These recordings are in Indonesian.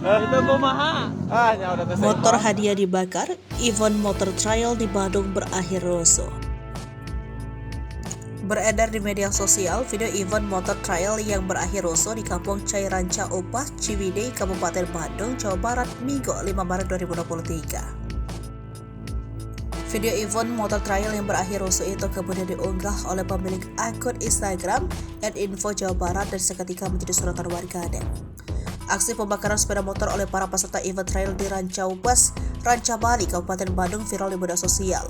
Itu kumaha. Motor hadiah dibakar, event motor trial di Bandung berakhir rusuh. Beredar di media sosial video event motor trial yang berakhir rusuh di Kampung Cairanca Upah, Ciwidey, Kabupaten Bandung, Jawa Barat, Minggu 5 Maret 2023. Video event motor trial yang berakhir rusuh itu kemudian diunggah oleh pemilik akun Instagram @info_jawa_barat dan seketika menjadi sorotan warganet. Aksi pembakaran sepeda motor oleh para peserta event trail di Rancaupas, Ranca Bali, Kabupaten Bandung viral di media sosial.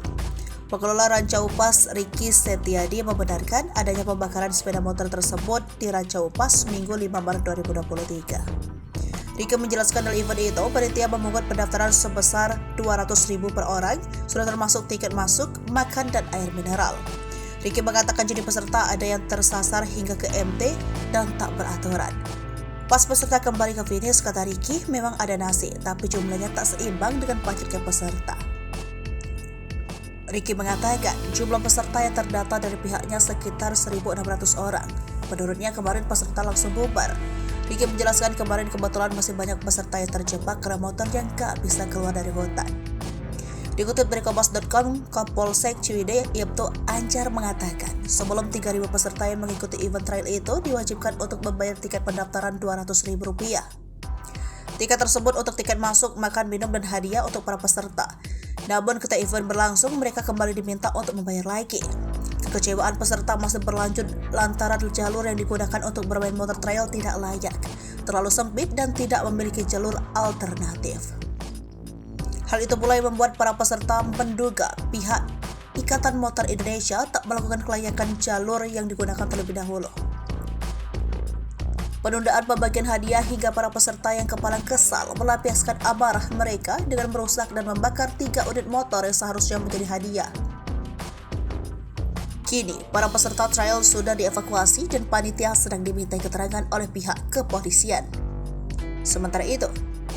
Pengelola Rancaupas, Ricky Setiadi, membenarkan adanya pembakaran sepeda motor tersebut di Rancaupas Minggu 5 Maret 2023. Ricky menjelaskan dalam event itu, panitia memungut pendaftaran sebesar 200.000 per orang, sudah termasuk tiket masuk, makan, dan air mineral. Ricky mengatakan jadi peserta ada yang tersasar hingga ke MT dan tak beraturan. Pas peserta kembali ke finish, kata Ricky, memang ada nasi, tapi jumlahnya tak seimbang dengan pajaknya peserta. Ricky mengatakan jumlah peserta yang terdata dari pihaknya sekitar 1.600 orang. Menurutnya kemarin peserta langsung bubar. Ricky menjelaskan kemarin kebetulan masih banyak peserta yang terjebak karena motor yang gak bisa keluar dari hutan. Dikutip dari kompas.com, Kapolsek Ciwidey Ibtu Anjar mengatakan, sebelum 3.000 peserta yang mengikuti event trail itu diwajibkan untuk membayar tiket pendaftaran Rp200.000. Tiket tersebut untuk tiket masuk, makan, minum, dan hadiah untuk para peserta. Namun ketika event berlangsung, mereka kembali diminta untuk membayar lagi. Kekecewaan peserta masih berlanjut lantaran jalur yang digunakan untuk bermain motor trail tidak layak, terlalu sempit, dan tidak memiliki jalur alternatif. Hal itu pula yang membuat para peserta menduga pihak Ikatan Motor Indonesia tak melakukan kelayakan jalur yang digunakan terlebih dahulu. Penundaan pembagian hadiah hingga para peserta yang kepala kesal melampiaskan amarah mereka dengan merusak dan membakar 3 unit motor yang seharusnya menjadi hadiah. Kini, para peserta trial sudah dievakuasi dan panitia sedang dimintai keterangan oleh pihak kepolisian. Sementara itu,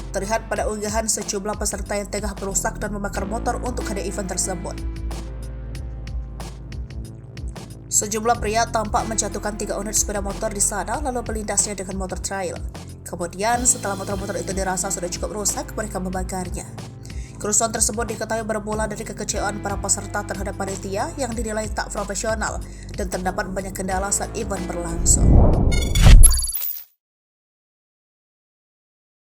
terlihat pada unggahan sejumlah peserta yang tengah merusak dan membakar motor untuk hadiah event tersebut. Sejumlah pria tampak menjatuhkan 3 unit sepeda motor di sana lalu melindasnya dengan motor trail. Kemudian setelah motor-motor itu dirasa sudah cukup rusak, mereka membakarnya. Kerusuhan tersebut diketahui bermula dari kekecewaan para peserta terhadap panitia yang dinilai tak profesional dan terdapat banyak kendala saat event berlangsung.